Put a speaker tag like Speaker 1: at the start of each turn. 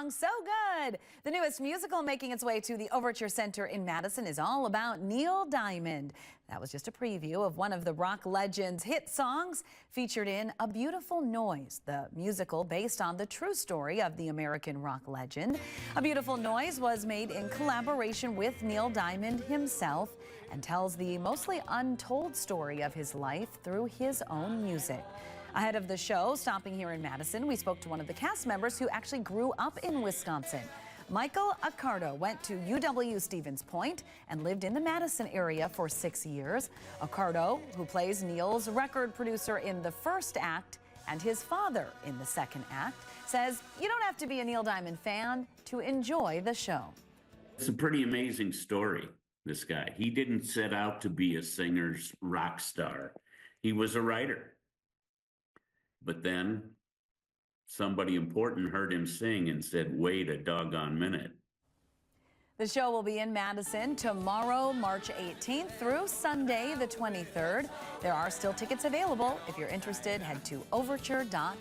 Speaker 1: song so good. The newest musical making its way to the Overture Center in Madison is all about Neil Diamond. That was just a preview of one of the rock legend's hit songs featured in A Beautiful Noise, the musical based on the true story of the American rock legend. A Beautiful Noise was made in collaboration with Neil Diamond himself and tells the mostly untold story of his life through his own music. Ahead of the show, stopping here in Madison, we spoke to one of the cast members who actually grew up in Wisconsin. Michael Accardo went to UW-Stevens Point and lived in the Madison area for 6 years. Accardo, who plays Neil's record producer in the first act and his father in the second act, says you don't have to be a Neil Diamond fan to enjoy the show.
Speaker 2: It's a pretty amazing story, this guy. He didn't set out to be a singer's rock star. He was a writer. But then somebody important heard him sing and said, wait a doggone minute.
Speaker 1: The show will be in Madison tomorrow, March 18th through Sunday, the 23rd. There are still tickets available. If you're interested, head to overture.org.